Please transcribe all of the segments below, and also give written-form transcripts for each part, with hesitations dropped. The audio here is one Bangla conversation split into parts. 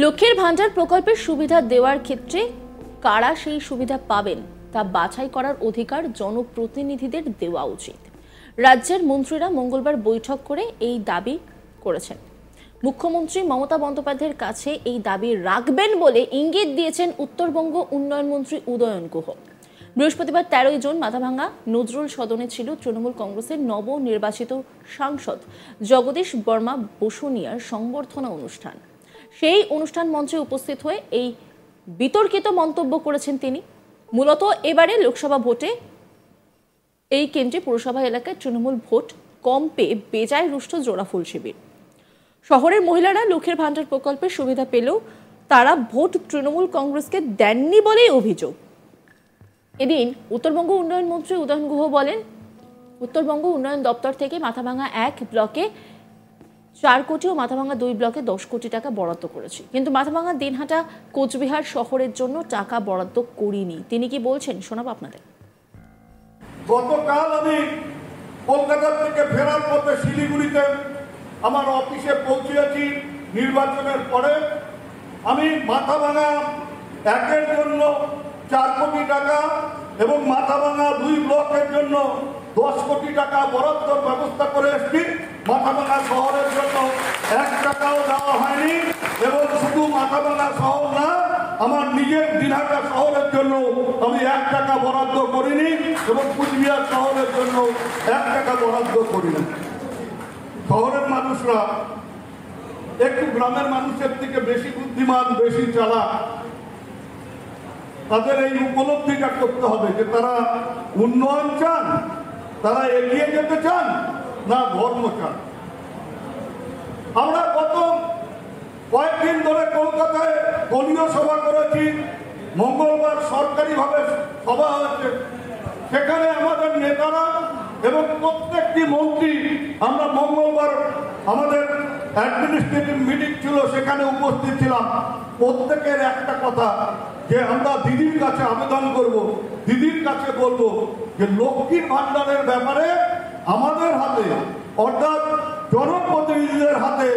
লক্ষ্মীর ভান্ডার প্রকল্পের সুবিধা দেওয়ার ক্ষেত্রে কারা সেই সুবিধা পাবেন তা বাছাই করার অধিকার জনপ্রতিনিধিদের দেওয়া উচিত। রাজ্যের মন্ত্রীরা মঙ্গলবার বৈঠক করে এই দাবি করেছেন। মুখ্যমন্ত্রী মমতা বন্দ্যোপাধ্যায়ের কাছে এই দাবি রাখবেন বলে ইঙ্গিত দিয়েছেন উত্তরবঙ্গ উন্নয়ন মন্ত্রী উদয়ন গুহ। বৃহস্পতিবার 13 জুন মাথাভাঙ্গা নজরুল সদনে ছিল তৃণমূল কংগ্রেসের নবনির্বাচিত সাংসদ জগদীশ বর্মা বসুনিয়ার সংবর্ধনা অনুষ্ঠান। সেই অনুষ্ঠান মঞ্চে উপস্থিত হয়ে এই বিতর্কিত মন্তব্য করেছেন তিনি। মূলত এবারে লোকসভা ভোটে এই কেন্দ্রে পুরসভা এলাকায় তৃণমূল ভোট কম পেয়ে বেজায় রুষ্ট জোড়াফুল শিবির। শহরের মহিলারা লক্ষ্মীর ভান্ডার প্রকল্পের সুবিধা পেলেও তারা ভোট তৃণমূল কংগ্রেসকে দেননি বলেই অভিযোগ। এদিন উত্তরবঙ্গ উন্নয়ন মন্ত্রী উদয়ন গুহ বলেন, উত্তরবঙ্গ উন্নয়ন দপ্তর থেকে মাথাভাঙ্গা 1 ব্লকে 4 কোটি ও মাথাভাঙ্গা 2 ব্লকে 10 কোটি টাকা বরাদ্দ করেছি, কিন্তু মাথাভাঙ্গা, দিনহাটা, কোচবিহার শহরের জন্য টাকা বরাদ্দ করিনি। তিনি কি বলছেন শোনাব আপনাদের। গতকাল আমি কলকাতা থেকে ফেরার পথে শিলিগুড়িতে আমার অফিসে পৌঁছেছি। নির্বাচনের পরে আমি মাথাভাঙ্গা 1-এর জন্য 4 কোটি টাকা এবং মাথাভাঙ্গা 2 ব্লকের জন্য 10 কোটি টাকা বরাদ্দর ব্যবস্থা করে এসেছি। মাথাভাঙ্গা শহরের জন্য 1 টাকাও দেওয়া হয়নি এবং শুধু মাথাভাঙ্গা শহর না, আমার নিজের দিনহাটা শহরের জন্য আমি 1 টাকা বরাদ্দ করিনি এবং কুচবিহার শহরের জন্য 1 টাকা বরাদ্দ করিনি। শহরের মানুষরা একটু গ্রামের মানুষের থেকে বেশি বুদ্ধিমান, বেশি চালাক। তাদের এই উপলব্ধিটা করতে হবে যে তারা উন্নয়ন চান, তারা এগিয়ে যেতে চান না ধর্ম চান। আমরা গত কয়েকদিন ধরে কলকাতায় দলীয় সভা করেছি। মঙ্গলবার সরকারিভাবে সভা হয়েছে, সেখানে আমাদের নেতারা এবং প্রত্যেকটি মন্ত্রী, আমরা মঙ্গলবার আমাদের অ্যাডমিনিস্ট্রেটিভ মিটিং ছিল, সেখানে উপস্থিত ছিলাম। প্রত্যেকের একটা কথা যে আমরা দিদির কাছে আবেদন করব, দিদির কাছে বলবো যে লক্ষ্মীর ভান্ডারের ব্যাপারে আমাদের হাতে, অর্থাৎ জনপ্রতিনিধিদের হাতে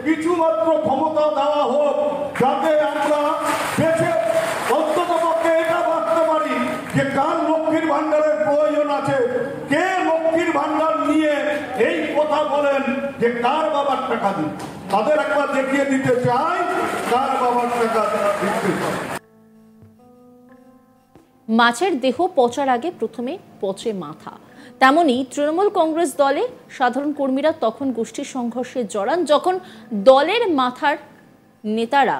কিছুমাত্র ক্ষমতা দেওয়া হোক, যাতে আমরা দেশে অন্ততপক্ষে এটা ভাবতে পারি যে কার লক্ষ্মীর ভান্ডারের প্রয়োজন আছে, কে লক্ষ্মীর ভান্ডার নিয়ে এই কথা বলেন যে কার বাবার টাকা দিন। তাদের একবার দেখিয়ে দিতে চাই কার বাবার টাকা দিতে চাই। মাছের দেহ পচার আগে প্রথমে পচে মাথা, তেমনি তৃণমূল কংগ্রেস দলে সাধারণ কর্মীরা তখন গোষ্ঠী সংঘর্ষে জড়ান যখন দলের মাথার নেতারা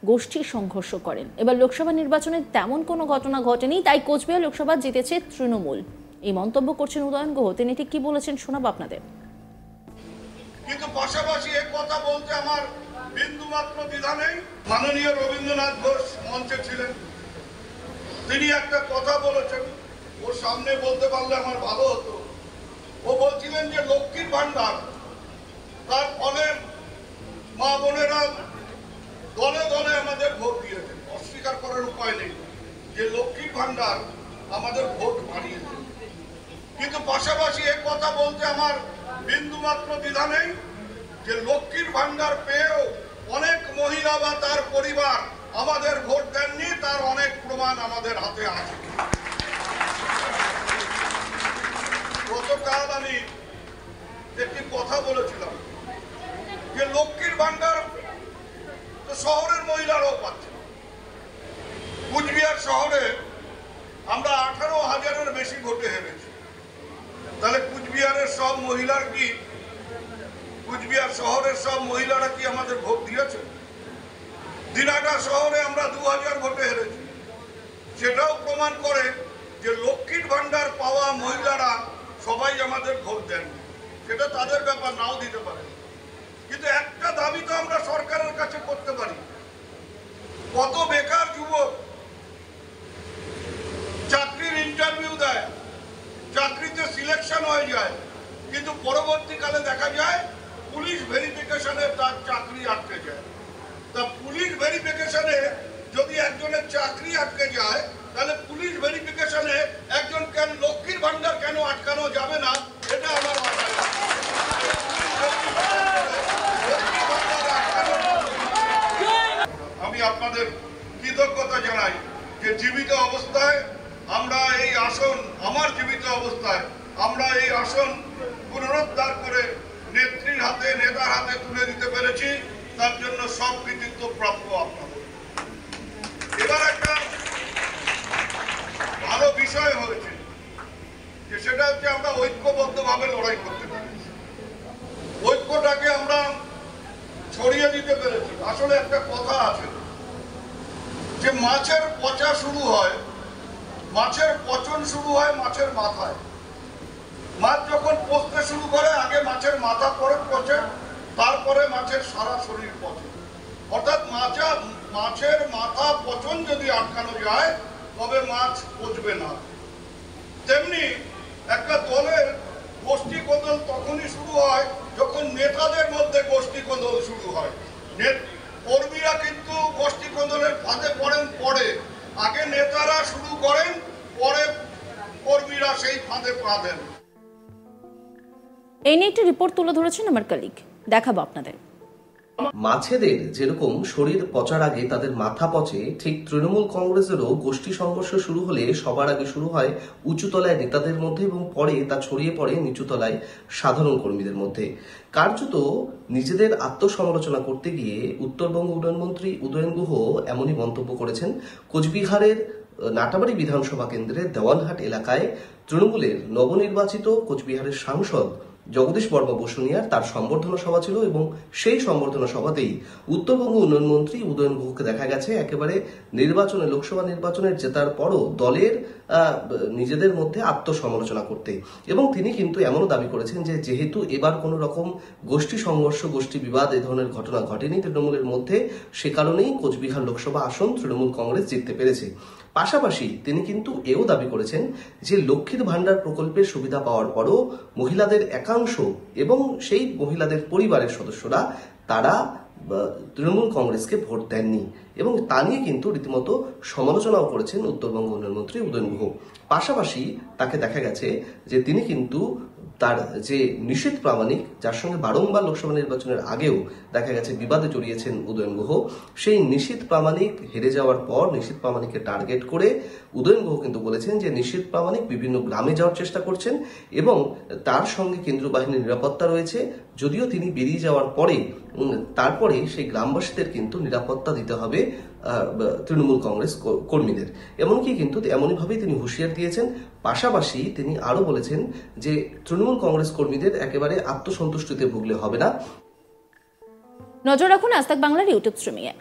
গোষ্ঠী সংঘর্ষ করেন। এবার লোকসভা নির্বাচনে তেমন কোনো ঘটনা ঘটেনি, তাই কোচবিহার লোকসভা জিতেছে তৃণমূল। এই মন্তব্য করছেন উদয়ন গুহ। তিনি ঠিক কি বলেছেন শোনাবো আপনাদের। কিন্তু পাশাপাশি এক কথা বলতে আমার বিন্দুমাত্র দ্বিধা নেই। মাননীয় রবীন্দ্রনাথ ঘোষ মঞ্চে ছিলেন, তিনি একটা কথা বলেছেন, ওর সামনে বলতে পারলে আমার ভালো হতো। ও বলছিলেন যে লক্ষ্মীর ভান্ডার, তার ফলে মা বোনেরা দলে দলে আমাদের ভোট দিয়েছেন। অস্বীকার করার উপায় নেই যে লক্ষ্মীর ভান্ডার আমাদের ভোট বাড়িয়েছে। কিন্তু পাশাপাশি এক কথা বলতে আমার বিন্দুমাত্র দ্বিধা নেই যে লক্ষ্মীর ভান্ডার পেয়েও অনেক মহিলা বা তার পরিবার আমাদের ভোট দেননি, তার অনেক প্রমাণ আমাদের হাতে আছে। গতকাল আমি একটি কথা বলেছিলাম যে লক্ষ্মীর ভান্ডার তো শহরের মহিলারাও পাচ্ছে। কুচবিহার শহরে আমরা 18,000-এর বেশি ভোটে হেরেছি। তাহলে কুচবিহারের সব মহিলার কি, কুচবিহার শহরের সব মহিলারা কি আমাদের ভোট দিয়েছে? দিনহাটা শহরে আমরা 2000 ভোটে হেরেছি। সেটাও প্রমাণ করে যে লক্ষ্মীর ভান্ডার পাওয়া মহিলারা সবাই আমাদের ভোট দেন। সেটা তাদের ব্যাপার, নাও দিতে পারে। কিন্তু একটা দাবি তো আমরা সরকারের কাছে করতে পারি। কত বেকার যুবক চাকরির ইন্টারভিউ দেয়, চাকরিতে সিলেকশন হয়ে যায়, কিন্তু পরবর্তীকালে দেখা যায় পুলিশ ভেরিফিকেশনে তার চাকরি আটকে যায়। তা পুলিশ ভেরিফিকেশনে যদি একজনের চাকরি আটকে যায়, তাহলে পুলিশ ভেরিফিকেশনে একজন কেন লক্ষ্মীর ভান্ডার কেন আটকানো যাবে না, এটা আমার মাথায়। আপনাদের কৃতজ্ঞতা জানাই যে জীবিত অবস্থায় আমরা এই আসন, আমার জীবিত অবস্থায় আমরা এই আসন পুনরুদ্ধার করে নেত্রীর হাতে, নেতার হাতে তুলে দিতে পেরেছি। তার জন্য সব কৃতিত্ব প্রাপ্য আপনাদের। এবার একটা ভালো বিষয় হয়েছে যে সেটা হচ্ছে আমরা ঐক্যবদ্ধভাবে লড়াই করতে পেরেছি, ঐক্যটাকে আমরা ছড়িয়ে দিতে পেরেছি। আসলে একটা কথা আছে যে মাছের পচা শুরু হয়, মাছের পচন শুরু হয় মাছের মাথায়। মাছ যখন পচতে শুরু করে আগে মাছের মাথা পরে পচে, তারপরে মাছের সারা শরীর পচে। অর্থাৎ মাছের মাথা পচন যদি আটকানো যায় তবে মাছ পচবে না। তেমনি একটা দলের গোষ্ঠী কোন্দল তখনই শুরু হয় যখন নেতাদের মধ্যে গোষ্ঠী কোন্দল শুরু হয়। কর্মীরা কিন্তু গোষ্ঠী কোন্দলের ফাঁদে পড়ে আগে নেতারা শুরু করেন, পরে কর্মীরা সেই ফাঁদে পা দেন। এই নিয়ে একটি রিপোর্ট তুলে ধরেছেন আমার কলিগ, দেখাবো আপনাদের। মাছেদের যেরকম শরীর পচার আগে তাদের মাথা পচে, ঠিক তৃণমূল কংগ্রেসেরও গোষ্ঠী সংঘর্ষ শুরু হলে সবার আগে শুরু হয় উঁচুতলায় নেতাদের মধ্যে এবং পরে তা ছড়িয়ে পড়ে নিচুতলায় সাধারণ কর্মীদের মধ্যে। কার্যত নিজেদের আত্মসমালোচনা করতে গিয়ে উত্তরবঙ্গ উন্নয়নমন্ত্রী উদয়ন গুহ এমনই মন্তব্য করেছেন। কোচবিহারের নাটাবাড়ি বিধানসভা কেন্দ্রের দেওয়ানহাট এলাকায় তৃণমূলের নবনির্বাচিত কোচবিহারের সাংসদ জগদীশ বর্মা বসুনিয়ার তার সম্বর্ধনা সভা ছিল এবং সেই সম্বর্ধনা সভাতেই উত্তরবঙ্গ উন্নয়ন মন্ত্রী উদয়ন গুহকে দেখা গেছে একেবারে লোকসভা নির্বাচনের জেতার পরও দলের নিজেদের মধ্যে আত্মসমালোচনা করতে। এবং তিনি কিন্তু এমনও দাবি করেছেন যে যেহেতু এবার কোনো রকম গোষ্ঠী সংঘর্ষ, গোষ্ঠী বিবাদ এই ধরনের ঘটনা ঘটেনি তৃণমূলের মধ্যে, সে কারণেই কোচবিহার লোকসভা আসন তৃণমূল কংগ্রেস জিততে পেরেছে। পাশাপাশি তিনি কিন্তু এও দাবি করেছেন যে লক্ষ্মীর ভান্ডার প্রকল্পের সুবিধা পাওয়ার পরও মহিলাদের একাংশ এবং সেই মহিলাদের পরিবারের সদস্যরা তারা তৃণমূল কংগ্রেসকে ভোট দেননি এবং তা নিয়ে কিন্তু রীতিমতো সমালোচনাও করেছেন উত্তরবঙ্গ উন্নয়নমন্ত্রী উদয়ন গুহ। পাশাপাশি তাকে দেখা গেছে যে তিনি কিন্তু তার যে নিশীথ প্রামাণিক, যার সঙ্গে বারংবার লোকসভা নির্বাচনের আগেও দেখা গেছে বিবাদে জড়িয়েছেন উদয়ন গুহ, সেই নিশীথ প্রামাণিক হেরে যাওয়ার পর নিশীথ প্রামাণিককে টার্গেট করে উদয়ন গুহ কিন্তু বলেছেন যে নিশীথ প্রামাণিক বিভিন্ন গ্রামে যাওয়ার চেষ্টা করছেন এবং তার সঙ্গে কেন্দ্রীয় বাহিনীর নিরাপত্তা রয়েছে। যদিও তিনি বেরিয়ে যাওয়ার পরে তারপরে সেই গ্রামবাসীদের কিন্তু নিরাপত্তা দিতে হবে তৃণমূল কংগ্রেস কর্মীদের, এমনকি কিন্তু এমনইভাবেই তিনি হুঁশিয়ার দিয়েছেন। পাশাপাশি তিনি আরো বলেছেন যে তৃণমূল কংগ্রেস কর্মীদের একেবারে আত্মসন্তুষ্টিতে ভুগলে হবে না। নজর রাখুন আজ তাক বাংলার ইউটিউব স্ট্রিমিংয়ে।